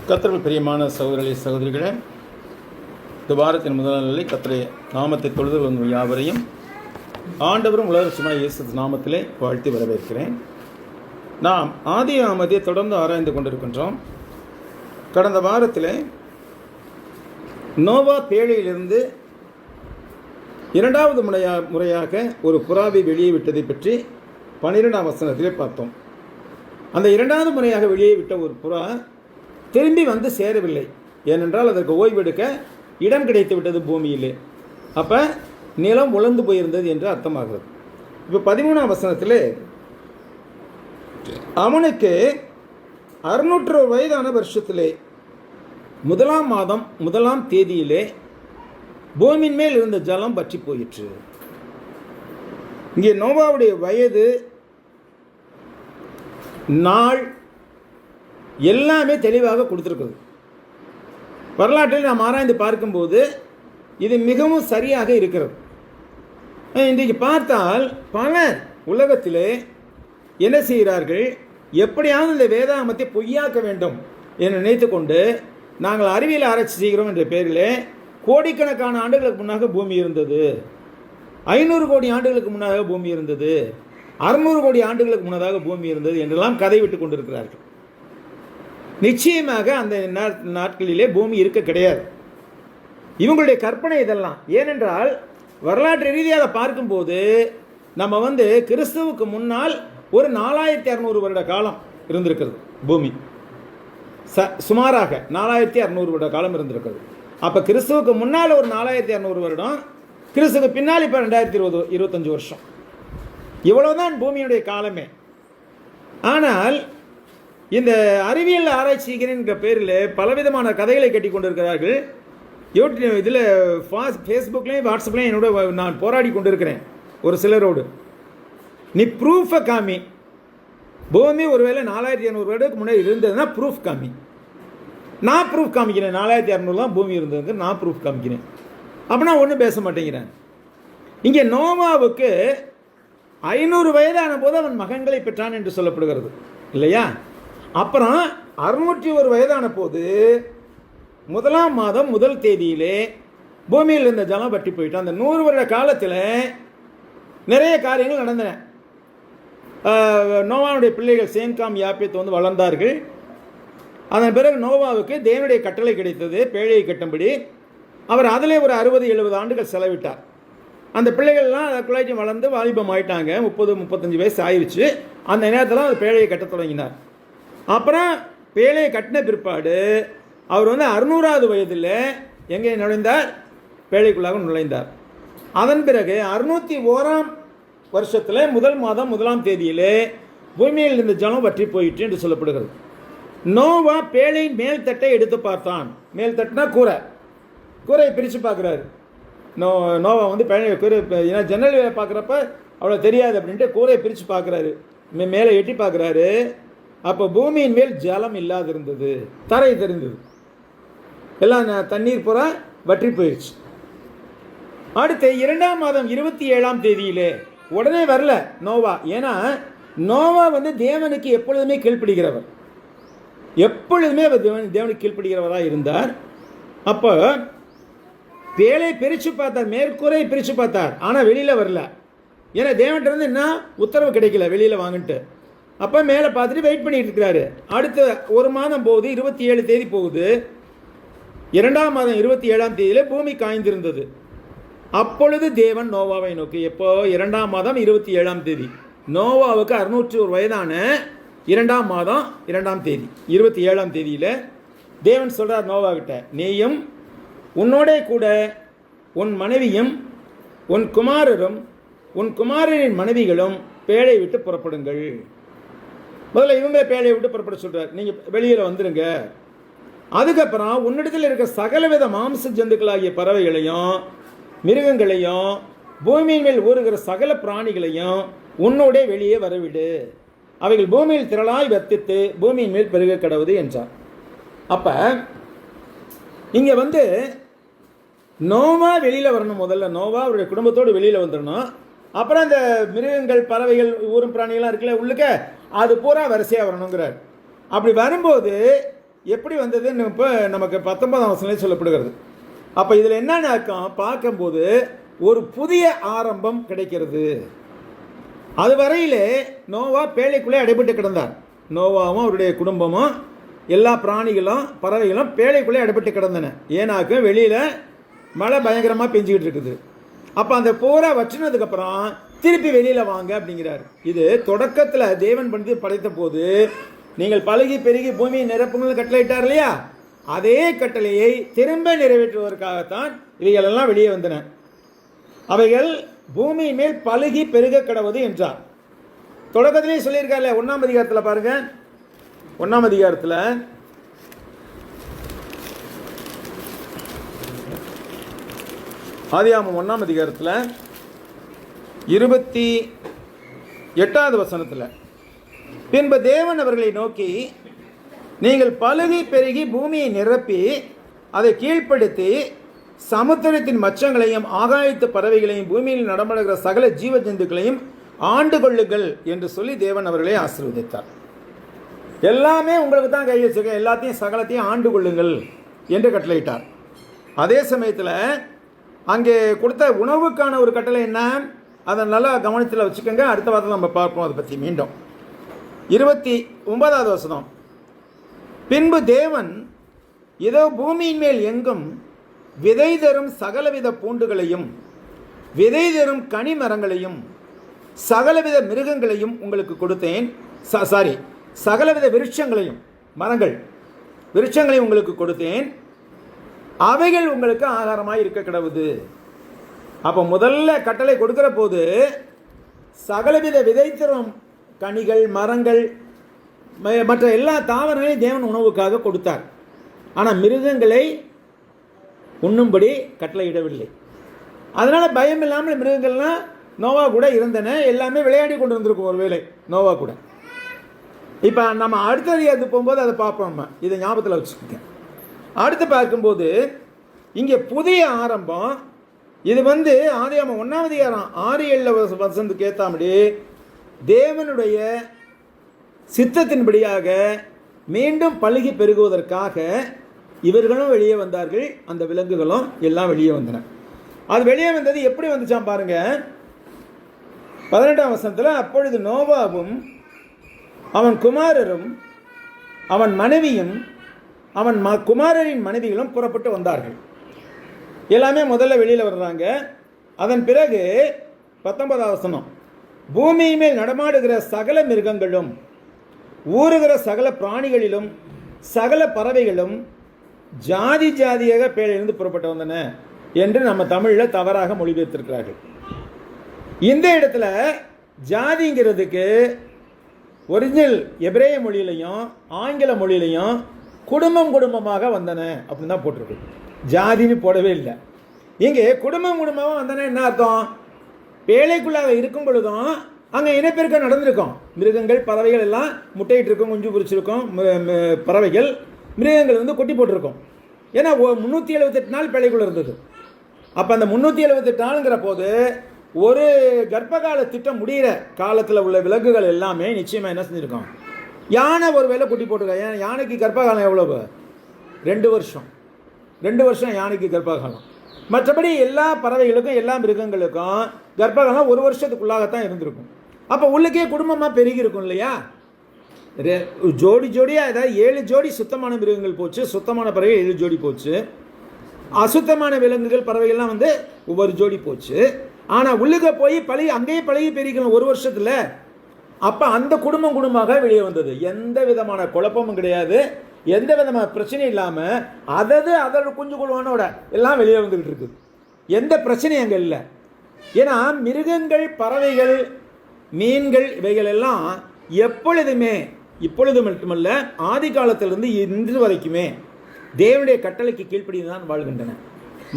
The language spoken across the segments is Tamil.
கர்த்தருக்குள் பிரியமான சகோதரர்களே சகோதரிகளே, இந்த வாரத்தின் முதல் நாளில் கர்த்தருடைய நாமத்தை தொழுது வந்த யாவரையும் ஆண்டவரும் உலகரட்சகருமான இயேசு நாமத்திலே வாழ்த்தி வரவேற்கிறேன். நாம் ஆதியாகமத்தை தொடர்ந்து ஆராய்ந்து கொண்டிருக்கின்றோம். கடந்த வாரத்தில் நோவா பேழையிலிருந்து இரண்டாவது முறையாக ஒரு புறாவை வெளியே விட்டதை பற்றி 12ஆம் வசனத்திலே பார்த்தோம். அந்த இரண்டாவது முறையாக வெளியே விட்ட ஒரு புறா திரும்பி வந்து சேரவில்லை. ஏனென்றால் அதற்கு ஓய்வெடுக்க இடம் கிடைத்து விட்டது பூமியிலே. அப்போ நிலம் உலர்ந்து போயிருந்தது என்று அர்த்தமாகிறது. இப்போ 13ஆம் வசனத்தில் அவனுக்கு 600 வயதான வருஷத்திலே 1ஆம் மாதம் 1ஆம் தேதியிலே பூமியின் மேல் இருந்த ஜலம் பற்றி போயிற்று. இங்கே நோவாவுடைய வயது, நாள் எல்லாமே தெளிவாக கொடுத்துருக்குது. வரலாற்றில் நாம் ஆராய்ந்து பார்க்கும்போது இது மிகவும் சரியாக இருக்கிறது. இன்றைக்கு பார்த்தால் பலர் உலகத்திலே என்ன செய்கிறார்கள், எப்படியாவது இந்த வேதாகமத்தை பொய்யாக்க வேண்டும் என்று நினைத்து கொண்டு நாங்கள் அறிவியல் ஆராய்ச்சி செய்கிறோம் என்ற பெயரிலே கோடிக்கணக்கான ஆண்டுகளுக்கு முன்னாக பூமி இருந்தது, 500 கோடி ஆண்டுகளுக்கு முன்னதாக பூமி இருந்தது, 600 கோடி ஆண்டுகளுக்கு முன்னதாக பூமி இருந்தது என்றெல்லாம் கதை விட்டு கொண்டிருக்கிறார்கள். நிச்சயமாக அந்த நாட்களிலே பூமி இருக்க கிடையாது. இவங்களுடைய கற்பனை இதெல்லாம். ஏனென்றால் வரலாற்று ரீதியாக பார்க்கும்போது நம்ம கிறிஸ்துவுக்கு முன்னால் ஒரு 4600 வருட காலம் இருந்திருக்கிறது பூமி. சுமாராக 4600 வருட காலம் இருந்திருக்கிறது. அப்போ கிறிஸ்துவுக்கு முன்னால் ஒரு 4600 வருடம், கிறிஸ்துவுக்கு பின்னால் இப்போ 2025 வருஷம். இவ்வளவுதான் பூமியுடைய காலமே. ஆனால் இந்த அறிவியல் ஆராய்ச்சிங்கிற பேரில் பலவிதமான கதைகளை கட்டி கொண்டிருக்கிறார்கள். இதில் ஃபேஸ்புக்லேயும் வாட்ஸ்அப்லேயும் என்னோட நான் போராடி கொண்டிருக்கிறேன் ஒரு சிலரோடு. நீ ப்ரூஃபை காமி, பூமி ஒருவேளை 4600 வருடத்துக்கு முன்னாடி இருந்ததுன்னா ப்ரூஃப் காமி. நான் ப்ரூஃப் காமிக்கிறேன் 4600 தான் பூமி இருந்ததுக்கு நான் ப்ரூஃப் காமிக்கிறேன். அப்படின்னா ஒன்றும் பேச மாட்டேங்கிறேன். இங்கே நோவாவுக்கு 500 வயதான போது அவன் மகன்களை பெற்றான் என்று சொல்லப்படுகிறது இல்லையா? அப்புறம் 601 வயதான போது 1ஆம் மாதம் 1 தேதியிலே பூமியில் இருந்த ஜலம் பற்றி போயிட்டு அந்த 100 வருட காலத்தில் நிறைய காரியங்கள் நடந்தன. நோவாவுடைய பிள்ளைகள் சேம் காம் யாப்பேத் வளர்ந்தார்கள். அதன் பிறகு நோவாவுக்கு தேவனுடைய கட்டளை கிடைத்தது, பேழையை கட்டும்படி. அவர் அதிலே ஒரு 60-70 ஆண்டுகள் செலவிட்டார். அந்த பிள்ளைகள்லாம் குழாய்ச்சி வளர்ந்து வாலிபம் ஆயிட்டாங்க, 30-35 வயசு ஆயிடுச்சு. அந்த நேரத்தில் அந்த பேழையை கட்ட தொடங்கினார். அப்புறம் பேழையை கட்டின பிற்பாடு அவர் 600வது வயதில் எங்கே நுழைந்தார்? பேழைக்குள்ளாக நுழைந்தார். அதன் பிறகு 601ஆம் வருஷத்தில் 1 மாதம் 1ஆம் தேதியிலே பூமியில் இருந்த ஜலம் வற்றி போயிற்று என்று சொல்லப்படுகிறது. நோவா பேழையின் மேல் தட்டை எடுத்து பார்த்தான். மேல் தட்டுனா கூரையை பிரித்து பார்க்குறாரு. நோவா கூரை, ஏன்னா ஜன்னல் வேலை பார்க்குறப்ப அவ்வளோ தெரியாது அப்படின்ட்டு கூரையை பிரித்து பார்க்குறாரு, மேலே எட்டி பார்க்குறாரு. அப்போ பூமியின் மேல் ஜலம் இல்லாது இருந்தது, தரை தெரிந்தது, எல்லாம் தண்ணீர் பூரா வற்றி போயிடுச்சு. அடுத்து 2ஆம் மாதம் 27ஆம் தேதியிலே உடனே வரல நோவா. ஏன்னா நோவா தேவனுக்கு எப்பொழுதுமே கீழ்ப்படுகிறவர், எப்பொழுதுமே தேவனுக்கு கீழ்ப்படுகிறவராக இருந்தார். அப்போ பேழை பிரித்து பார்த்தார், மேற்கூரை பிரித்து பார்த்தார், ஆனால் வெளியில் வரல. ஏன்னா தேவன்கிட்ட என்ன உத்தரவு கிடைக்கல வெளியில் வாங்கிட்டு. அப்போ மேலே பார்த்துட்டு வெயிட் பண்ணிட்டு இருக்கிறாரு. அடுத்த 1 மாதம் போகுது, 27 தேதி போகுது. 2ஆம் மாதம் 27ஆம் தேதியில் பூமி காய்ந்திருந்தது. அப்பொழுது தேவன் நோவாவை நோக்கி, எப்போ 2ஆம் மாதம் 27ஆம் தேதி, நோவாவுக்கு 601 வயதான 2ஆம் மாதம் 2ஆம் தேதி 27ஆம் தேதியில் தேவன் சொல்கிறார் நோவா கிட்ட, நீயும் உன்னோட கூட உன் மனைவியும் உன் குமாரரும் உன் குமாரரின் மனைவிகளும் பேழை விட்டு புறப்படுங்கள். முதல்ல இவங்க பேழையை விட்டு புறப்பட சொல்கிறார், நீங்கள் வெளியில் வந்துடுங்க. அதுக்கப்புறம் உன்னிடத்தில் இருக்க சகலவித மாംச ஜந்துக்களாகிய பறவைகளையும் மிருகங்களையும் பூமியின் மேல் ஊறுகிற சகல பிராணிகளையும் உன்னோட வெளியே வரவிடு, அவைகள் பூமியில் திரளாய் வர்த்தித்து பூமியின் மேல் பெருக கடவுது என்றார். அப்போ இங்கே நோவா வெளியில் வரணும். முதல்ல நோவா அவருடைய குடும்பத்தோடு வெளியில் வந்துடணும். அப்புறம் இந்த மிருகங்கள், பறவைகள், ஊரும் பிராணிகள்லாம் இருக்குல்ல உள்ளுக்க, அது பூரா வரிசையாக வரணுங்கிறார். அப்படி வரும்போது எப்படி வந்ததுன்னு இப்போ நமக்கு 19ஆம் வசனத்திலே சொல்லப்படுகிறது. அப்போ இதில் என்னென்ன பார்க்கும்போது ஒரு புதிய ஆரம்பம் கிடைக்கிறது. அதுவரையிலே நோவா பேழைக்குள்ளே அடைபட்டு கிடந்தார். நோவாவும் அவருடைய குடும்பமும் எல்லா பிராணிகளும் பறவைகளும் பேழைக்குள்ளே அடைபட்டு கிடந்தன. ஏன்னாக்க வெளியில் மழை பயங்கரமாக பெஞ்சிக்கிட்டு இருக்குது. அப்போ அந்த பூரா வச்சினதுக்கப்புறம் திருப்பி வெளியில் வாங்க அப்படிங்கிறார். இது தொடக்கத்தில் தேவன் பண்ணி படைத்த போது நீங்கள் பழுகி பெருகி பூமியை நிரப்புங்கள் கட்டளையிட்டார் இல்லையா, அதே கட்டளையை திரும்ப நிறைவேற்றுவதற்காகத்தான் இவைகளெல்லாம் வெளியே வந்தன. அவைகள் பூமியின் மேல் பழுகி பெருக கடவுது என்றார். தொடக்கத்திலே சொல்லியிருக்காரு 1ஆம் அதிகாரத்தில் பாருங்க. 1ஆம் அதிகாரத்தில் ஆதியாகமம் 1ஆம் அதிகாரத்தில் 28வது வசனத்தில், பின்பு தேவன் அவர்களை நோக்கி, நீங்கள் பழுகி பெருகி பூமியை நிரப்பி அதை கீழ்ப்படுத்தி சமுத்திரத்தின் மச்சங்களையும் ஆகாயத்து பறவைகளையும் பூமியில் நடமாடுகிற சகல ஜீவ ஜந்துக்களையும் ஆண்டு கொள்ளுங்கள் என்று சொல்லி தேவன் அவர்களை ஆசீர்வதித்தார். எல்லாமே உங்களுக்கு தான் கை வச்சிருக்க, எல்லாத்தையும் சகலத்தையும் ஆண்டு கொள்ளுங்கள் என்று கட்டளையிட்டார். அதே சமயத்தில் அங்கே கொடுத்த உணவுக்கான ஒரு கட்டளை என்ன, அதை நல்லா கவனத்தில் வச்சுக்கோங்க. அடுத்த வாரத்தில் நம்ம பார்ப்போம் அதை பற்றி மீண்டும். 29வது வசனம், பின்பு தேவன் இதோ பூமியின் மேல் எங்கும் விதை தரும் சகலவித பூண்டுகளையும் விதை தரும் கனி மரங்களையும் சகலவித மிருகங்களையும் உங்களுக்கு கொடுத்தேன். சகலவித விருட்சங்களையும் விருட்சங்களையும் உங்களுக்கு கொடுத்தேன், அவைகள் உங்களுக்கு ஆகாரமாக இருக்க கிடவுது. அப்போ முதல்ல கட்டளை கொடுக்கிற போது சகலவித விதை தரும் கனிகள் மரங்கள் மற்ற எல்லா தாவரங்களையும் தேவன் உணவுக்காக கொடுத்தார். ஆனால் மிருகங்களை உண்ணும்படி கட்டளையிடவில்லை. அதனால் பயம் இல்லாமல் மிருகங்கள்லாம் நோவா கூட இருந்தன. எல்லாமே விளையாடி கொண்டு வந்திருக்கும் ஒருவேளை நோவா கூட. இப்போ நம்ம அடுத்த அதிகாரத்துக்கு போகும்போது அதை பார்ப்போம். நம்ம இதை ஞாபகத்தில் வச்சுக்கோங்க. அடுத்து பார்க்கும்போது இங்கே புதிய ஆரம்பம். இது ஆதியாகமம் 1ஆம் அதிகாரம் 6-7 வசனத்துக்கு ஏற்றாமடி தேவனுடைய சித்தத்தின்படியாக மீண்டும் பழுகி பெருகுவதற்காக இவர்களும் வெளியே வந்தார்கள், அந்த விலங்குகளும் எல்லாம் வெளியே வந்தன. அது வெளியே வந்தது எப்படி வந்துச்சான் பாருங்க. 18ஆம் வசனத்தில், அப்பொழுது நோவாவும் அவன் குமாரரும் அவன் மனைவியும் அவன் குமாரரின் மனைவிகளும் புறப்பட்டு வந்தார்கள். எல்லாமே முதல்ல வெளியில் வர்றாங்க. அதன் பிறகு 19ஆம் வசனம், பூமியின் மேல் நடமாடுகிற சகல மிருகங்களும் ஊறுகிற சகல பிராணிகளிலும் சகல பறவைகளும் ஜாதி ஜாதியாக பேழையிலிருந்து புறப்பட்டு வந்தன என்று நம்ம தமிழில் தவறாக மொழிபெயர்த்திருக்கிறார்கள். இந்த இடத்துல ஜாதிங்கிறதுக்கு ஒரிஜினல் எபிரேய மொழியிலையும் ஆங்கில மொழியிலையும் குடும்பமாக வந்தன அப்படின்னு தான் போட்டிருக்கு. ஜாதின்னு போடவே இல்லை. இங்கே குடும்பமாக வந்தன என்ன அர்த்தம்? பேழைக்குள்ளாக இருக்கும் பொழுதும் அங்கே இனப்பெருக்கம் நடந்திருக்கும். மிருகங்கள் பறவைகள் எல்லாம் முட்டையிட்டு இருக்கும், குஞ்சு பொரிச்சிருக்கும். பறவைகள் மிருகங்கள் கொட்டி போட்டிருக்கும். ஏன்னா 378 நாள் பேழைக்குள்ள இருந்தது. அப்போ அந்த 378 நாளுங்கிற போது ஒரு கர்ப்பகால திட்டம் முடிகிற காலத்தில் உள்ள விலங்குகள் எல்லாமே நிச்சயமாக என்ன செஞ்சுருக்கோம்? யானை ஒரு வேளை குட்டி போட்டிருக்கோம். ஏன் யானைக்கு கர்ப்பகாலம் எவ்வளவு? 2 வருஷம். 2 வருஷம் யானைக்கு கர்ப்பகாலம். மற்றபடி எல்லா பறவைகளுக்கும் எல்லா மிருகங்களுக்கும் கர்ப்பகாலம் 1 வருஷத்துக்குள்ளாகத்தான் இருந்திருக்கும். அப்போ உள்ளுக்கே குடும்பமாக பெருகி இருக்கும் இல்லையா? ஜோடியாக ஏதாவது 7 ஜோடி சுத்தமான மிருகங்கள் போச்சு, சுத்தமான பறவைகள் 7 ஜோடி போச்சு, அசுத்தமான விலங்குகள் பறவைகள்லாம் ஒவ்வொரு ஜோடி போச்சு. ஆனால் உள்ளுக்க போய் அங்கேயே பழகி பெருகிக்கணும் 1 வருஷத்தில். அப்போ அந்த குடும்பமாக வெளியே வந்தது. எந்த விதமான குழப்பமும் கிடையாது, எந்த விதமான பிரச்சனையும் இல்லாமல் அதோட குஞ்சு குழுவானோட எல்லாம் வெளியே வந்துக்கிட்டு இருக்குது. எந்த பிரச்சனையும் அங்கே இல்லை. ஏன்னா மிருகங்கள் பறவைகள் மீன்கள் இவைகள் எல்லாம் எப்பொழுதுமே, இப்பொழுது மட்டுமல்ல ஆதி காலத்திலிருந்து இன்று வரைக்குமே தேவனுடைய கட்டளைக்கு கீழ்ப்படி தான் வாழ்கின்றன.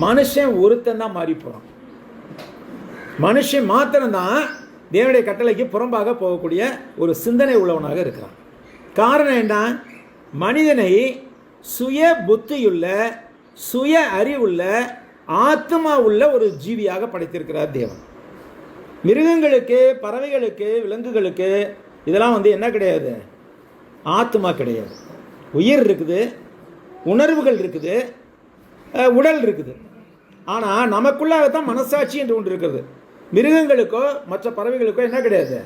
மனுஷன் ஒருத்தன் தான் மாறி போகிறான். மனுஷன் மாத்திரம்தான் தேவனுடைய கட்டளைக்கு புறம்பாக போகக்கூடிய ஒரு சிந்தனை உள்ளவனாக இருக்கிறான். காரணம் என்ன? மனிதனை சுய புத்தியுள்ள சுய அறிவுள்ள ஆத்மா உள்ள ஒரு ஜீவியாக படைத்திருக்கிறார் தேவன். மிருகங்களுக்கு பறவைகளுக்கு விலங்குகளுக்கு இதெல்லாம் என்ன கிடையாது? ஆத்மா கிடையாது. உயிர் இருக்குது, உணர்வுகள் இருக்குது, உடல் இருக்குது. ஆனால் நமக்குள்ளாகத்தான் மனசாட்சி என்று ஒன்று இருக்கிறது. மிருகங்களுக்கோ மற்ற பறவைகளுக்கோ என்ன கிடையாது,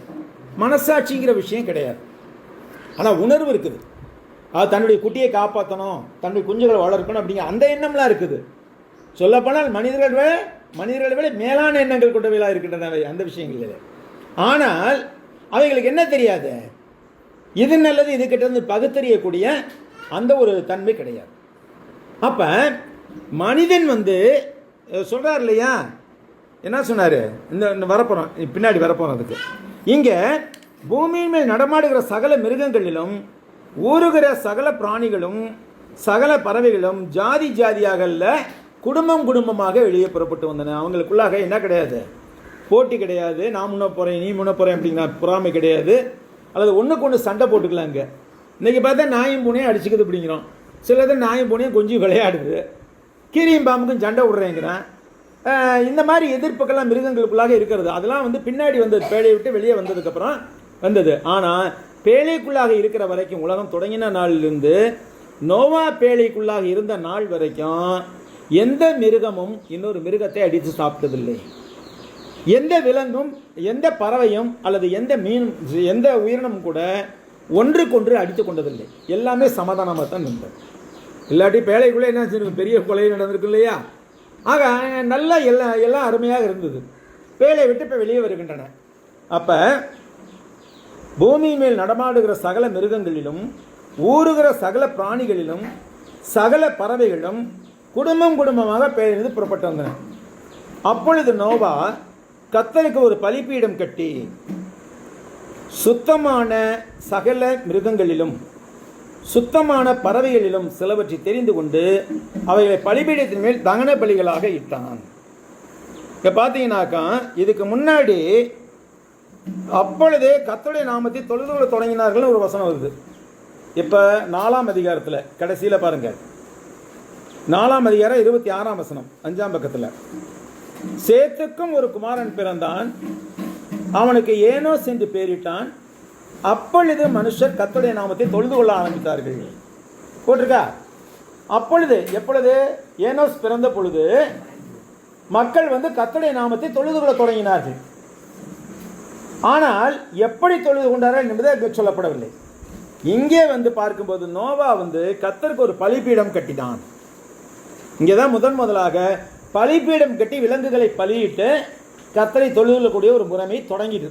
மனசாட்சிங்கிற விஷயம் கிடையாது. ஆனால் உணர்வு இருக்குது. அது தன்னுடைய குட்டியை காப்பாற்றணும், தன்னுடைய குஞ்சுகளை வளர்க்கணும் அப்படிங்கிற அந்த எண்ணம்லாம் இருக்குது. சொல்லப்போனால் மனிதர்களை விட மேலான எண்ணங்கள் கொண்டவைகளாக இருக்கின்றன அந்த விஷயங்களில். ஆனால் அவைகளுக்கு என்ன தெரியாது, இது நல்லது இது கிட்ட பகுத்தறியக்கூடிய அந்த ஒரு தன்மை கிடையாது. அப்போ மனிதன் சொல்கிறார் இல்லையா, என்ன சொன்னார், இந்த வரப்போகிறோம் பின்னாடி வரப்போகிறோம். அதுக்கு இங்கே பூமியின் மேல் நடமாடுகிற சகல மிருகங்களிலும் ஊறுகிற சகல பிராணிகளும் சகல பறவைகளும் ஜாதி ஜாதியாக குடும்பமாக வெளியே புறப்பட்டு வந்தன. அவங்களுக்குள்ளாக என்ன கிடையாது, போட்டி கிடையாது, நான் முன்ன போகிறேன் நீ முன்ன போகிறேன் அப்படிங்கிற பொறாமை கிடையாது, அல்லது ஒன்றுக்கு ஒன்று சண்டை போட்டுக்கலாம். இங்கே இன்றைக்கி பார்த்தா நாயும் பூனையும் அடிச்சுக்குது அப்படிங்கிறோம். சிலது நாயும் பூனையும் கொஞ்சம் விளையாடுது, கீரியும் பாம்புக்கும் சண்டை விடுறேங்கிறேன். இந்த மாதிரி எதிர்ப்புக்கெல்லாம் மிருகங்களுக்குள்ளாக இருக்கிறது. அதெல்லாம் பின்னாடி வந்தது, பேழையை விட்டு வெளியே வந்ததுக்கப்புறம் வந்தது. ஆனால் பேழைக்குள்ளாக இருக்கிற வரைக்கும், உலகம் தொடங்கின நாளிலிருந்து நோவா பேழைக்குள்ளாக இருந்த நாள் வரைக்கும் எந்த மிருகமும் இன்னொரு மிருகத்தை அடித்து சாப்பிட்டதில்லை. எந்த விலங்கும் எந்த பறவையும் அல்லது எந்த மீனும் எந்த உயிரினமும் கூட ஒன்றுக்கொன்று அடித்து கொண்டதில்லை. எல்லாமே சமாதானமாக தான் நின்றது. இல்லாட்டி பேழைக்குள்ளே என்ன செஞ்சிருக்கும், பெரிய கொலை நடந்திருக்கு இல்லையா. ஆக நல்லா எல்லாம் அருமையாக இருந்தது. பேழை விட்டு இப்போ வெளியே வருகின்றன. அப்போ பூமி மேல் நடமாடுகிற சகல மிருகங்களிலும் ஊறுகிற சகல பிராணிகளிலும் சகல பறவைகளும் குடும்பமாக பேழிலிருந்து புறப்பட்டு வந்தன. அப்பொழுது நோவா கர்த்தருக்கு ஒரு பலிபீடம் கட்டி சுத்தமான சகல மிருகங்களிலும் சுத்தமான பறவைகளிலும் சிலவற்றை தெரிந்து கொண்டு அவைகளை பலிபீடத்தின் மேல் தகன பலிகளாக இட்டான். இப்போ பார்த்தீங்கன்னாக்கா இதுக்கு முன்னாடி அப்பொழுதே கர்த்தருடைய நாமத்தை தொழுது தொடங்கினார்கள் ஒரு வசனம் வருது. இப்போ 4ஆம் அதிகாரத்தில் கடைசியில் பாருங்கள், 4ஆம் அதிகாரம் 26ஆம் வசனம் 5ஆம் பக்கத்தில், சேத்துக்கும் ஒரு குமாரன் பிறந்தான், அவனுக்கு ஏனோஸ் என்று பெயரிட்டான். அப்பொழுது மனுஷர் கர்த்தருடைய நாமத்தை தொழுது கொள்ள ஆரம்பித்தார்கள். போட்டிருக்கா? அப்பொழுது எப்பொழுது? ஏனோஸ் பிறந்த பொழுது மக்கள் கர்த்தருடைய நாமத்தை தொழுது கொள்ள தொடங்கினார்கள். ஆனால் எப்படி தொழுது கொண்டார்கள் என்பதை சொல்லப்படவில்லை. இங்கே பார்க்கும்போது நோவா கர்த்தருக்கு ஒரு பலிபீடம் கட்டினான். இங்கே தான் முதலாக பலிபீடம் கட்டி விலங்குகளை பலியிட்டு கர்த்தரை தொழுது கொள்ளக்கூடிய ஒரு முறைமை தொடங்கிது.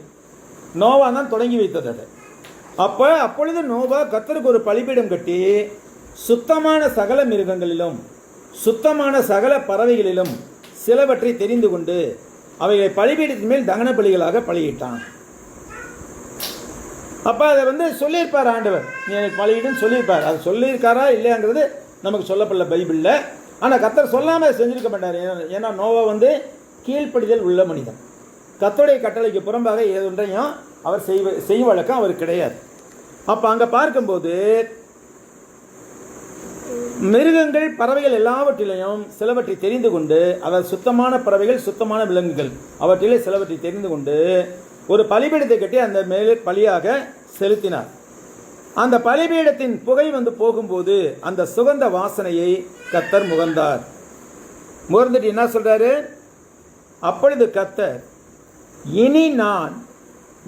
நோவா தான் தொடங்கி வைத்தது அது. அப்பொழுது நோவா கர்த்தருக்கு ஒரு பலிபீடம் கட்டி சுத்தமான சகல மிருகங்களிலும் சுத்தமான சகல பறவைகளிலும் சிலவற்றை தெரிந்து கொண்டு அவைகளை பலிபீடத்தின் மேல் தகன பலிகளாக பலியிட்டான். அப்போ அதை சொல்லியிருப்பார் ஆண்டவர், நீ எனக்கு பலியிடுன்னு சொல்லியிருப்பார். அது சொல்லியிருக்காரா இல்லையாங்கிறது நமக்கு சொல்லப்படல பைபிளில். ஆனால் கர்த்தர் சொல்லாமல் செஞ்சிருக்க மாட்டார். ஏன்னா நோவா கீழ்ப்படிதல் உள்ள மனிதன். கர்த்தருடைய கட்டளைக்கு புறம்பாக ஏதொன்றையும் அவர் செய்யும் வழக்கம் அவர் கிடையாது. அப்போ அங்கே பார்க்கும்போது மிருகங்கள் பறவைகள் எல்லாவற்றிலையும் சிலவற்றை தெரிந்து கொண்டு, அதாவது சுத்தமான பறவைகள் சுத்தமான விலங்குகள் அவற்றிலே சிலவற்றை தெரிந்து கொண்டு ஒரு பலிபீடத்தை கட்டி அந்த மேலே பலியாக செலுத்தினார். அந்த பலிபீடத்தின் புகை போகும்போது அந்த சுகந்த வாசனையை கர்த்தர் முகர்ந்தார். முகர்ந்துட்டு என்ன சொல்றாரு? அப்பொழுது கர்த்தர், இனி நான்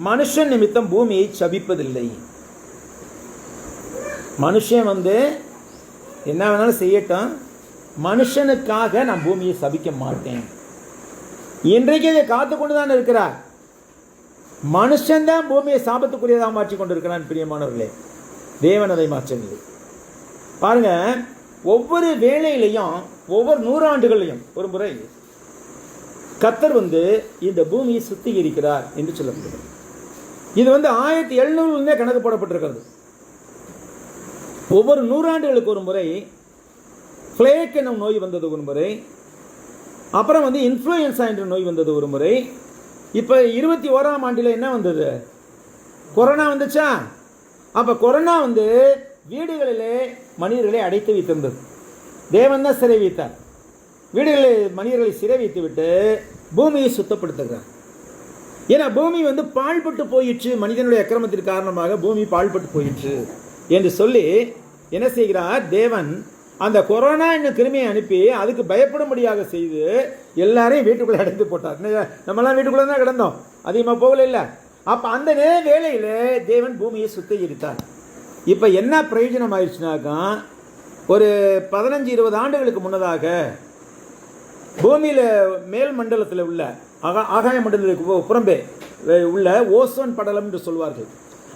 மனுஷன் நிமித்தம் பூமியை சபிப்பதில்லை. மனுஷன் என்ன வேணாலும் செய்யட்டும், மனுஷனுக்காக நான் பூமியை சபிக்க மாட்டேன். இன்றைக்கு இதை காத்து கொண்டு தான் இருக்கிறார். மனுஷன்தான் பூமியை சாபத்துக்குரியதாக மாற்றி கொண்டிருக்கிறான். பிரியமானவர்களே, தேவன் அதை மாற்றவில்லை. பாருங்க, ஒவ்வொரு வேளையிலையும் ஒவ்வொரு 100 ஆண்டுகளையும் ஒரு முறை கர்த்தர் இந்த பூமியை சுத்திகரிக்கிறார் என்று சொல்லப்படுகிறது. இது 1700 கணக்கு போடப்பட்டிருக்கிறது. ஒவ்வொரு 100 ஆண்டுகளுக்கு ஒரு முறை பிளேக் என்னும் நோய் வந்தது ஒரு முறை, அப்புறம் இன்ஃப்ளூயன்ஸா என்ற நோய் வந்தது ஒரு முறை. இப்போ 21ஆம் ஆண்டில் என்ன வந்தது? கொரோனா வந்துச்சா? அப்போ கொரோனா வீடுகளிலே மனிதர்களை அடைத்து வைத்திருந்தது. தேவன் தான் சிறை வைத்தார். வீடுகளில் மனிதர்களை சிறை வைத்து விட்டு பூமியை சுத்தப்படுத்துகிறார். ஏன்னா பூமி பாழ்பட்டு போயிற்று, மனிதனுடைய அக்கிரமத்திற்கு காரணமாக பூமி பாழ்பட்டு போயிற்று என்று சொல்லி என்ன செய்கிறார்? தேவன் அந்த கொரோனா என்னும் கிருமியை அனுப்பி அதுக்கு பயப்படும்படியாக செய்து எல்லாரையும் வீட்டுக்குள்ளே அடைந்து போட்டார். நம்மளாம் வீட்டுக்குள்ளே தான் கிடந்தோம், அதிகமாக போகல இல்லை. அப்போ அந்த வேளையில் தேவன் பூமியை சுத்திகரித்தார். இப்போ என்ன பிரயோஜனம் ஆயிடுச்சுனாக்கா, ஒரு 15-20 ஆண்டுகளுக்கு முன்னதாக பூமியில் மேல் மண்டலத்தில் உள்ள ஆகாய மண்டலத்துக்கு புறம்பே உள்ள ஓசோன் படலம் என்று சொல்வார்கள்.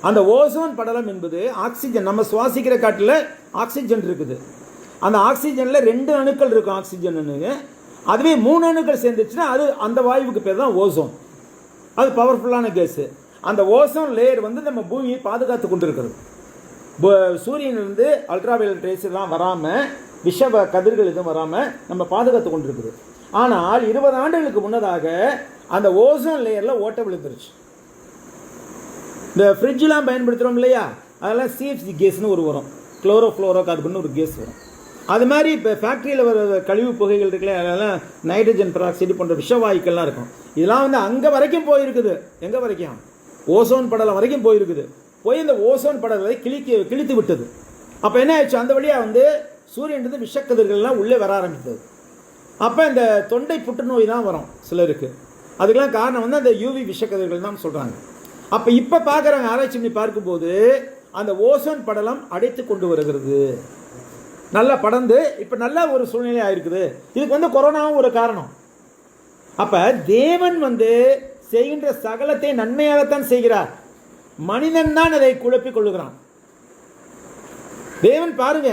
அந்த ஓசோன் படலம் என்பது ஆக்சிஜன், நம்ம சுவாசிக்கிற காட்டில் ஆக்சிஜன் இருக்குது. அந்த ஆக்சிஜனில் 2 அணுக்கள் இருக்கும் ஆக்சிஜன். அதுவே 3 அணுக்கள் சேர்ந்துச்சுன்னா அது அந்த வாயுவுக்கு பேர் தான் ஓசோன். அது பவர்ஃபுல்லான கேஸு. அந்த ஓசோன் லேயர் வந்து நம்ம பூமியை பாதுகாத்து கொண்டு இருக்கிறது. சூரியனிலிருந்து அல்ட்ராவயலட் ரேஸ் எல்லாம் வராமல், விஷ கதிர்கள் எதுவும் வராமல் நம்ம பாதுகாத்து கொண்டு இருக்குது. ஆனால் 20 ஆண்டுகளுக்கு முன்னதாக அந்த ஓசோன் லேயரில் ஓட்டை விழுந்துருச்சு. இந்த ஃப்ரிட்ஜெலாம் பயன்படுத்துகிறோம் இல்லையா, அதெல்லாம் சிஎஃப்சி கேஸ்னு ஒரு வரும், குளோரோஃப்ளோரோ கார்பன் ஒரு கேஸ் வரும். அது மாதிரி இப்போ ஃபேக்ட்ரியில் வர கழிவு புகைகள் இருக்குல்ல, அதெல்லாம் நைட்ரஜன் பெராக்சைடு போன்ற விஷவாயுக்கள்லாம் இருக்கும். இதெல்லாம் வந்து அங்கே வரைக்கும் போயிருக்குது. எங்கே வரைக்கும்? ஓசோன் படலம் வரைக்கும் போயிருக்குது. போய் இந்த ஓசோன் படலத்தை கிழித்து விட்டது. அப்போ என்ன ஆயிடுச்சு, அந்த வழியாக வந்து சூரியன்றது விஷக்கதிர்கள்லாம் உள்ளே வர ஆரம்பித்தது. அப்போ இந்த தொண்டை புற்றுநோய் தான் வரும் சிலருக்கு. அதுக்கெல்லாம் காரணம் வந்து அந்த யூவி விஷக்கதிர்கள் தான் சொல்கிறாங்க. அப்போ இப்போ பார்க்குறாங்க, ஆராய்ச்சி பண்ணி பார்க்கும்போது அந்த ஓசோன் படலம் அடைத்து கொண்டு வருகிறது, நல்லா படர்ந்து இப்போ நல்ல ஒரு சூழ்நிலை ஆயிருக்குது. இதுக்கு வந்து கொரோனாவும் ஒரு காரணம். அப்போ தேவன் வந்து செய்கின்ற சகலத்தை நன்மையாகத்தான் செய்கிறார். மனிதன் தான் அதை குழப்பிக் கொள்ளுகிறான். தேவன் பாருங்க,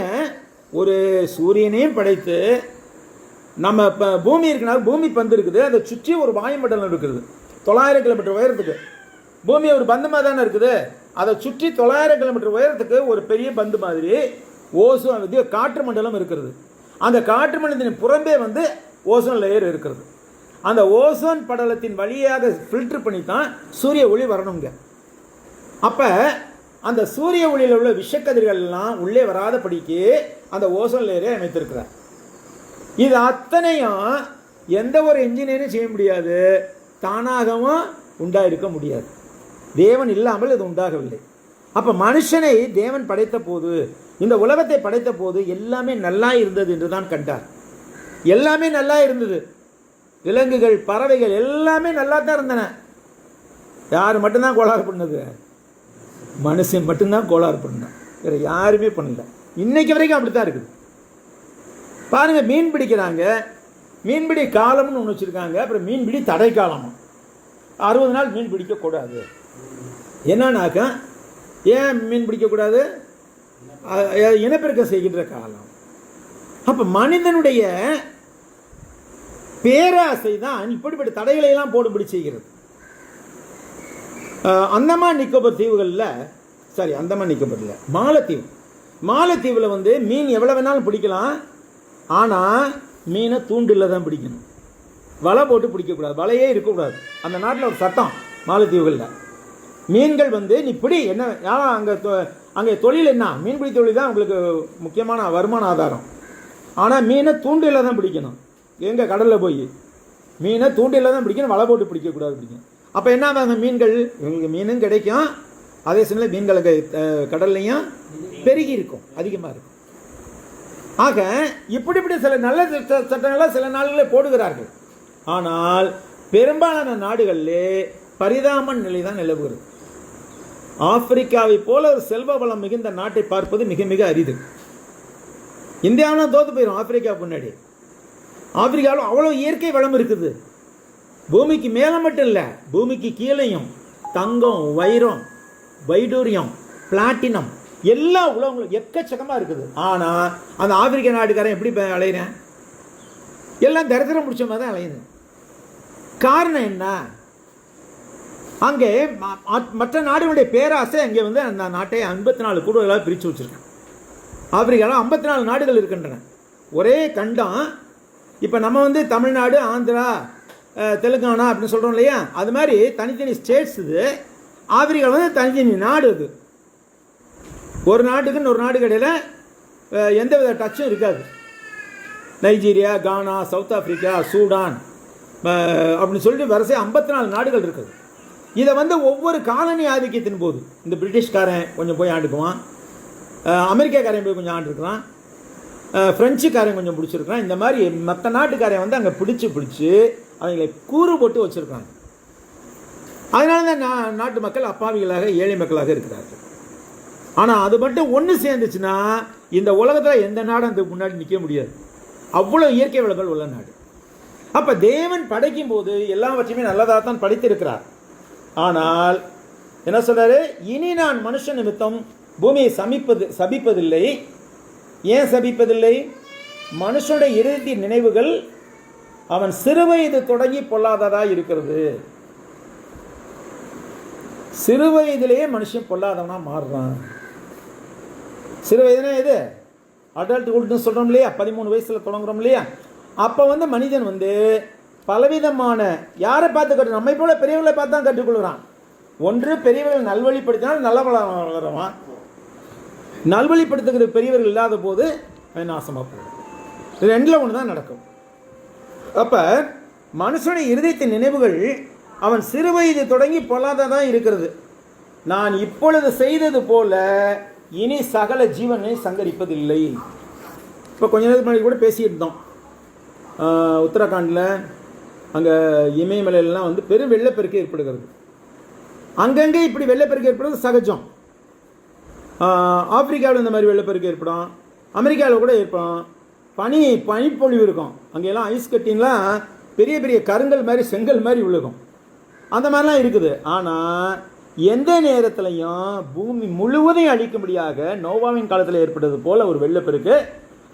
ஒரு சூரியனையும் படைத்து, நம்ம இப்போ பூமி இருக்குன்னா பூமி பந்து இருக்குது, அதை சுற்றி ஒரு வாயுமண்டலம் இருக்குது 900 கிலோமீட்டர் உயரத்துக்கு. பூமி ஒரு பந்து மாதிரி தானே இருக்குது. அதை சுற்றி 900 கிலோமீட்டர் உயரத்துக்கு ஒரு பெரிய பந்து மாதிரி ஓசோன் காற்று மண்டலம் இருக்கிறது. அந்த காற்று மண்டலத்தின் புறம்பே வந்து ஓசோன் லேயர் இருக்கிறது. அந்த ஓசோன் படலத்தின் வழியாக ஃபில்டர் பண்ணி தான் சூரிய ஒளி வரணுங்க. அப்போ அந்த சூரிய ஒளியில் உள்ள விஷக்கதிர்கள் எல்லாம் உள்ளே வராதபடிக்கு அந்த ஓசோன் லேயரை அமைத்திருக்கிறார். இது அத்தனையும் எந்த ஒரு இன்ஜினியரும் செய்ய முடியாது, தானாகவும் உண்டாயிருக்க முடியாது. தேவன் இல்லாமல் இது உண்டாகவில்லை. அப்போ மனுஷனை தேவன் படைத்த போது, இந்த உலகத்தை படைத்த போது எல்லாமே நல்லா இருந்தது என்று தான் கண்டார். எல்லாமே நல்லா இருந்தது. விலங்குகள், பறவைகள் எல்லாமே நல்லா தான் இருந்தன. யார் மட்டும்தான் கோளாறு பண்ணது? மனுஷன் மட்டும்தான் கோளாறு பண்ணான், வேறு யாருமே பண்ணல. இன்னைக்கு வரைக்கும் அப்படி தான் இருக்குது. பாருங்க, மீன் பிடிக்கிறாங்க, மீன்பிடி காலம்னு ஒன்று வச்சுருக்காங்க, அப்புறம் மீன்பிடி தடை காலமும். 60 நாள் மீன் பிடிக்கக்கூடாது. என்னன்னாக்கா, ஏன் மீன் பிடிக்கக்கூடாது? இனப்பெருக்கம் செய்கின்ற காலம். அப்போ மனிதனுடைய பேராசை தான் இப்படிப்பட்ட தடைகளை எல்லாம் போடும்படி செய்கிறது. அந்தமான் நிக்கோபர் தீவுகளில், சாரி அந்தமான் நிக்கோபரில், மாலத்தீவில் வந்து மீன் எவ்வளோ வேணாலும் பிடிக்கலாம். ஆனால் மீனை தூண்டில் தான் பிடிக்கணும், வலை போட்டு பிடிக்கக்கூடாது, வலையே இருக்கக்கூடாது. அந்த நாட்டில் ஒரு சட்டம் மாலத்தீவுகளில். மீன்கள் வந்து நீ பிடி, என்ன அங்கே தொழில் என்ன, மீன்பிடி தொழில் தான் உங்களுக்கு முக்கியமான வருமான ஆதாரம். ஆனால் மீனை தூண்டில் தான் பிடிக்கணும். எங்கே கடலில் போய் மீனை தூண்டில் தான் பிடிக்கணும், வலை போட்டு பிடிக்கக்கூடாது, பிடிக்கணும். அப்போ என்ன ஆகாங்க, மீன்கள் இவங்களுக்கு மீனும் கிடைக்கும், அதே சமயம் மீன்களுக்கு கடல்லையும் பெருகி இருக்கும், அதிகமாக இருக்கும். ஆக இப்படி சில நல்ல சட்டங்களை சில நாடுகளில் போடுகிறார்கள். ஆனால் பெரும்பாலான நாடுகளிலே பரிதாப நிலை தான் நிலவுகிறது. ஆப்பிரிக்காவை போல ஒரு செல்வ வளம் மிகுந்த நாட்டை பார்ப்பது மிக மிக அரிது. இந்தியாவில் தோத்து போயிடும் ஆப்பிரிக்கா முன்னாடி. ஆப்பிரிக்காவில் அவ்வளோ இயற்கை வளம் இருக்குது. பூமிக்கு மேலே மட்டும் இல்லை, பூமிக்கு கீழேயும் தங்கம், வைரம், வைடூரியம், பிளாட்டினம் எல்லா உலகங்களும் எக்கச்சக்கமாக இருக்குது. ஆனால் அந்த ஆப்பிரிக்க நாட்டுக்காரன் எப்படி அலையிறேன்? எல்லாம் தரித்திரம் முடிச்ச மாதிரி தான் அலையுது. காரணம் என்ன? அங்கே மற்ற நாடுகளுடைய பேராசை அங்கே வந்து அந்த நாட்டை 54 கூடுதலாக பிரித்து வச்சுருக்கேன். ஆப்பிரிக்காவில் 54 நாடுகள் இருக்கின்றன, ஒரே கண்டம். இப்போ நம்ம வந்து தமிழ்நாடு, ஆந்திரா, தெலுங்கானா அப்படின்னு சொல்கிறோம் இல்லையா, அது மாதிரி தனித்தனி ஸ்டேட்ஸ். இது ஆப்பிரிக்கா வந்து தனித்தனி நாடு. அது ஒரு நாட்டுக்கு இன்னொரு நாடு இடையில் எந்த வித டச்சும் இருக்காது. நைஜீரியா, கானா, சவுத் ஆப்பிரிக்கா, சூடான் அப்படின்னு சொல்லிட்டு வரிசை 54 நாடுகள் இருக்குது. இதை வந்து ஒவ்வொரு காலனி ஆதிக்கத்தின் போது இந்த பிரிட்டிஷ்காரன் கொஞ்சம் போய் ஆண்டுக்குவான், அமெரிக்காக்காரன் போய் கொஞ்சம் ஆண்டுருக்குறான், ஃப்ரெஞ்சுக்காரன் கொஞ்சம் பிடிச்சிருக்கான். இந்த மாதிரி மற்ற நாட்டுக்காரன் வந்து அங்கே பிடிச்சி அவங்களை கூறு போட்டு வச்சுருக்காங்க. அதனால தான் நாட்டு மக்கள் அப்பாவிகளாக ஏழை மக்களாக இருக்கிறார்கள். ஆனால் அது மட்டும் ஒன்று சேர்ந்துச்சுன்னா இந்த உலகத்தில் எந்த நாடும் அதுக்கு முன்னாடி நிற்க முடியாது. அவ்வளோ இயற்கை வளங்கள் உள்ள நாடு. அப்போ தேவன் படைக்கும் போது எல்லாவற்றையுமே நல்லதாக தான் படைத்திருக்கிறார். ஆனால் என்ன சொல்றாரு? இனி நான் மனுஷ நிமித்தம் பூமியை சபிப்பதில்லை. ஏன் சபிப்பதில்லை? மனுஷனுடைய இறுதி நினைவுகள் அவன் சிறுவயது தொடங்கி பொல்லாததா இருக்கிறது. சிறுவயதிலேயே மனுஷன் பொல்லாதவனா மாறுறான். சிறுவயதுனா எது? அடல்ட்ஹுட்னு சொல்கிறோம் இல்லையா, 13 வயசில் தொடங்குறோம் இல்லையா. அப்போ வந்து மனிதன் வந்து பலவிதமான யாரை பார்த்து கற்று, நம்மை போல பெரியவர்களை பார்த்து தான் கற்றுக்கொள்கிறான். ஒன்று பெரியவர்கள் நல்வழிப்படுத்தினால் நல்ல வளருவான். நல்வழிப்படுத்துகிற பெரியவர்கள் இல்லாத போது அவன் நாசமாக போகும். இது ரெண்டில் ஒன்று தான் நடக்கும். அப்போ மனுஷனுடைய இருதயத்தின் நினைவுகள் அவன் சிறு வயது தொடங்கி பொல்லாததான் இருக்கிறது. நான் இப்பொழுது செய்தது போல இனி சகல ஜீவனை சங்கரிப்பதில்லை. இப்போ கொஞ்ச நேரத்துக்கு முன்னாடி கூட பேசியிருந்தோம். உத்தரகாண்டில் அங்கே இமயமலையிலாம் வந்து பெரும் வெள்ளப்பெருக்கு ஏற்படுகிறது. அங்கங்கே இப்படி வெள்ளப்பெருக்கு ஏற்படுறது சகஜம். ஆப்பிரிக்காவில் இந்த மாதிரி வெள்ளப்பெருக்கு ஏற்படும், அமெரிக்காவில் கூட ஏற்படும். பனிப்பொழிவு இருக்கும். அங்கெல்லாம் ஐஸ் கட்டின்லாம் பெரிய பெரிய கருங்கல் மாதிரி செங்கல் மாதிரி விழுகும். அந்த மாதிரிலாம் இருக்குது. ஆனால் எந்த நேரத்திலையும் பூமி முழுவதையும் அழிக்கும்படியாக நோவாவின் காலத்தில் ஏற்பட்டது போல ஒரு வெள்ளப்பெருக்கு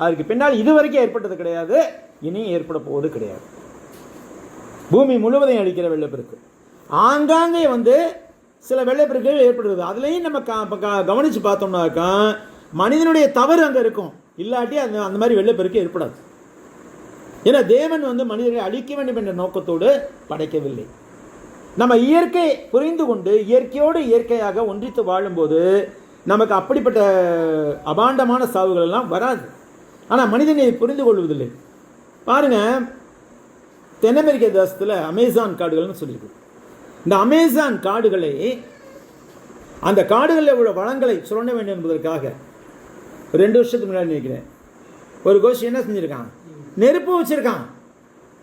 அதுக்கு பின்னால் இதுவரைக்கும் ஏற்பட்டது கிடையாது, இனியும் ஏற்பட போவது கிடையாது. பூமி முழுவதையும் அழிக்கிற வெள்ளப்பெருக்கு. ஆங்காங்கே வந்து சில வெள்ளப்பெருக்குகள் ஏற்படுறது. அதுலேயும் நம்ம கவனித்து பார்த்தோம்னாக்கா மனிதனுடைய தவறு அங்கே இருக்கும். இல்லாட்டி அந்த மாதிரி வெள்ளப்பெருக்கு ஏற்படாது. ஏன்னா தேவன் வந்து மனிதரை அழிக்க வேண்டும் என்ற நோக்கத்தோடு படைக்கவில்லை. நம்ம இயற்கை புரிந்து கொண்டு இயற்கையோடு இயற்கையாக ஒன்றித்து வாழும்போது நமக்கு அப்படிப்பட்ட அபாண்டமான சாவுகள் எல்லாம் வராது. ஆனால் மனிதனை புரிந்து கொள்வதில்லை. பாருங்க, தென் அமெரிக்க தேசத்தில் அமேசான் காடுகள்னு சொல்லியிருக்கு. இந்த அமேசான் காடுகளை, அந்த காடுகளில் உள்ள வளங்களை சுரண்ட வேண்டும் என்பதற்காக 2 வருஷத்துக்கு முன்னாடி நினைக்கிறேன் ஒரு கோஷ்டி என்ன செஞ்சுருக்கான், நெருப்பு வச்சுருக்கான்.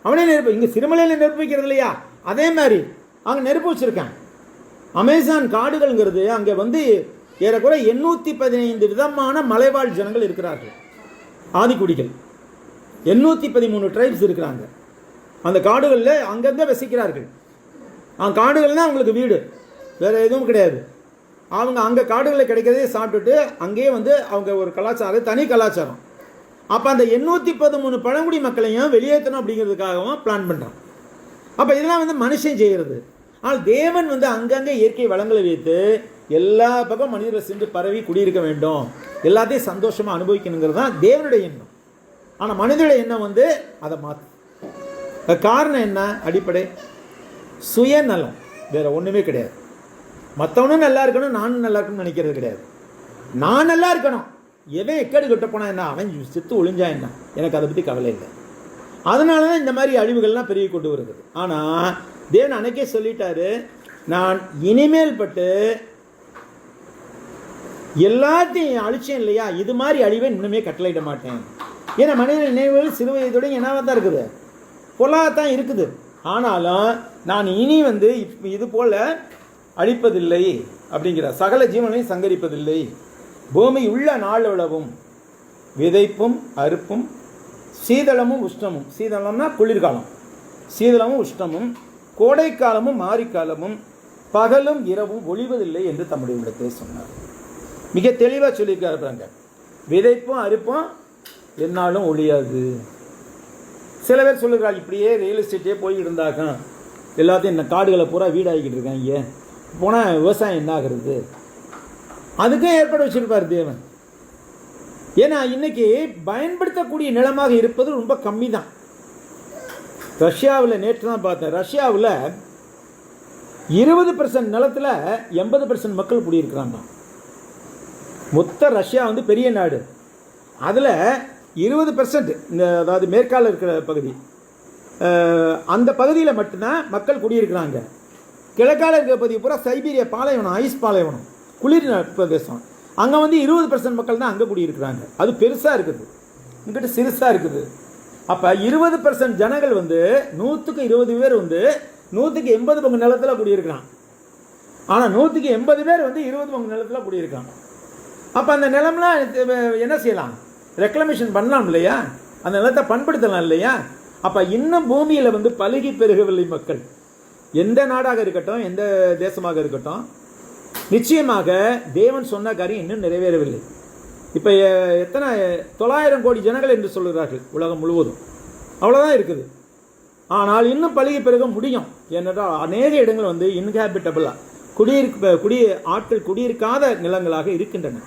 அவனே நெருப்பு, இங்கே சிறுமலையில் நெருப்பு வைக்கிறது இல்லையா, அதே மாதிரி அங்கே நெருப்பு வச்சுருக்கான். அமேசான் காடுகள்ங்கிறது அங்கே வந்து ஏறக்குறை 815 விதமான மலைவாழ் ஜனங்கள் இருக்கிறார்கள், ஆதிக்குடிகள். 813 ட்ரைப்ஸ் இருக்கிறாங்க அந்த காடுகளில். அங்கங்கே வசிக்கிறார்கள். காடுகள் தான் அவங்களுக்கு வீடு, வேறு எதுவும் கிடையாது. அவங்க அங்கே காடுகளில் கிடைக்கிறதே சாப்பிட்டுட்டு அங்கேயே வந்து அவங்க ஒரு கலாச்சாரம், தனி கலாச்சாரம். அப்போ அந்த 813 பழங்குடி மக்களையும் வெளியேற்றணும் அப்படிங்கிறதுக்காகவும் பிளான் பண்ணுறான். அப்போ இதெல்லாம் வந்து மனுஷன் செய்கிறது. ஆனால் தேவன் வந்து அங்கங்கே இயற்கை வளங்களை வைத்து எல்லா பக்கம் மனிதர்கள் சென்று பரவி குடியிருக்க வேண்டும், எல்லாத்தையும் சந்தோஷமாக அனுபவிக்கணுங்கிறது தான் தேவனுடைய எண்ணம். ஆனால் மனிதனுடைய எண்ணம் வந்து அதை மாற்று. காரணம் என்ன? அடிப்படை சுயநலம், வேறு ஒன்றுமே கிடையாது. மற்றவனும் நல்லா இருக்கணும், நானும் நல்லா இருக்கணும்னு நினைக்கிறது கிடையாது. நான் நல்லா இருக்கணும், எவன் எக்கேடு கட்ட போனால் என்ன, அவன் செத்து ஒளிஞ்சா என்ன, எனக்கு அதை பற்றி கவலை இல்லை. அதனால தான் இந்த மாதிரி அழிவுகள்லாம் பெருகி கொண்டு வருகிறது. ஆனால் தேவன் அன்னைக்கே சொல்லிட்டாரு, நான் இனிமேல் பட்டு எல்லாத்தையும் அழிச்சேன் இல்லையா, இது மாதிரி அழிவை இன்னுமே கட்டளையிட மாட்டேன். ஏன்னா மனித நினைவுகள் சிறு வயதுடன் என்னவா தான் இருக்குது, பொல்லாதான் இருக்குது. ஆனாலும் நான் இனி வந்து இது போல அழிப்பதில்லை அப்படிங்கிற, சகல ஜீவனையும் சங்கரிப்பதில்லை. பூமி உள்ள நாளளவும் விதைப்பும் அறுப்பும் சீதளமும் உஷ்ணமும், சீதளம்னா குளிர்காலம், சீதளமும் உஷ்ணமும் கோடைக்காலமும் மாரிக்காலமும் பகலும் இரவும் ஒளிவதில்லை என்று தம்முடைய இடத்தை சொன்னார். மிக தெளிவாக சொல்லியிருக்காருங்க. விதைப்பும் அறுப்பும் என்னாலும் ஒழியாது. சில பேர் சொல்லுகிறாள், இப்படியே ரியல் எஸ்டேட்டே போய் இருந்தாக்க எல்லாத்தையும் இந்த காடுகளை பூரா வீடாகிக்கிட்டு இருக்காங்க, போனால் விவசாயம் என்ன ஆகிறது? அதுக்கும் ஏற்பாடு வச்சிருப்பார் தேவன். ஏன்னா இன்னைக்கு பயன்படுத்தக்கூடிய நிலமாக இருப்பது ரொம்ப கம்மி தான். ரஷ்யாவில் நேற்று தான் பார்த்தேன், ரஷ்யாவில் 20% நிலத்தில் 80% மக்கள் குடியிருக்கிறாங்க. மொத்த ரஷ்யா வந்து பெரிய நாடு, அதில் 20% இந்த அதாவது மேற்கால இருக்கிற பகுதி, அந்த பகுதியில் மட்டும்தான் மக்கள் குடியிருக்கிறாங்க. கிழக்கால இருக்கிற பகுதி பூரா சைபீரியா பாலைவனம், ஐஸ் பாலைவனம், குளிர் பிரதேசம். அங்கே வந்து 20% மக்கள் தான் அங்கே குடியிருக்கிறாங்க. அது பெருசாக இருக்குது. இங்கிட்ட சிறுசாக இருக்குது. அப்போ 20% ஜனங்கள் வந்து 100க்கு 20 பேர் வந்து 100க்கு 80 பங்கு நிலத்தில் குடியிருக்கிறான். ஆனால் 100க்கு 80 பேர் வந்து 20 பங்கு நிலத்தில் குடியிருக்கான். அப்போ அந்த நிலம்லாம் என்ன செய்யலாம்? ரெக்ளமேஷன் பண்ணலாம் இல்லையா? அந்த நிலத்தை பண்படுத்தலாம் இல்லையா? அப்போ இன்னும் பூமியில் வந்து பலுகி பெருகவில்லை மக்கள். எந்த நாடாக இருக்கட்டும், எந்த தேசமாக இருக்கட்டும், நிச்சயமாக தேவன் சொன்ன காரியம் இன்னும் நிறைவேறவில்லை. இப்போ எத்தனை 900 கோடி ஜனங்கள் என்று சொல்கிறார்கள் உலகம் முழுவதும். அவ்வளோதான் இருக்குது. ஆனால் இன்னும் பலுகி பெருக முடியும். ஏனென்றால் அநேக இடங்கள் வந்து இன்ஹேபிட்டபிளாக ஆட்கள் குடியிருக்காத நிலங்களாக இருக்கின்றன.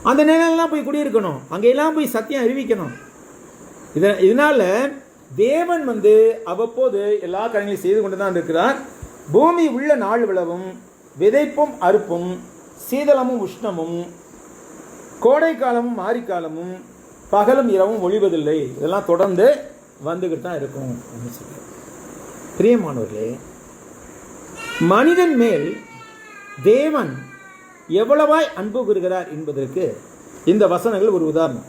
அந்த நிலங்கள்லாம் போய் குடியிருக்கணும், அங்கெல்லாம் போய் சத்தியம் அறிவிக்கணும். இதனால தேவன் வந்து அவ்வப்போது எல்லா காரியங்களையும் செய்து கொண்டு தான் இருக்கிறார். பூமி உள்ள நாள் விளவும், விதைப்பும் அறுப்பும், சீதளமும் உஷ்ணமும், கோடை காலமும் மாரிக்காலமும், பகலும் இரவும் ஒழிவதில்லை. இதெல்லாம் தொடர்ந்து வந்துகிட்டு தான் இருக்கும். பிரியமானவர்களே, மனிதன் மேல் தேவன் எவ்வளவாய் அன்பு கூறுகிறார் என்பதற்கு இந்த வசனங்கள் ஒரு உதாரணம்.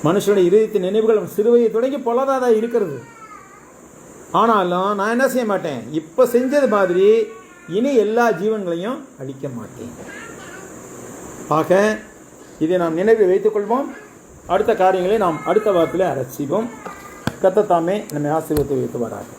மனுஷனுடைய இதயத்தின் நினைவுகள் சிறுவையை தொடங்கி பொல்லாததாக இருக்கிறது. ஆனாலும் நான் என்ன செய்ய மாட்டேன், இப்போ செஞ்சது மாதிரி இனி எல்லா ஜீவன்களையும் அழிக்க மாட்டேன். ஆக இதை நாம் நினைவில் வைத்துக் கொள்வோம். அடுத்த காரியங்களை நாம் அடுத்த வாரத்தில் அரசிப்போம். கர்த்தர் தாமே நம்மை ஆசீர்வதித்து வைத்து வராங்க.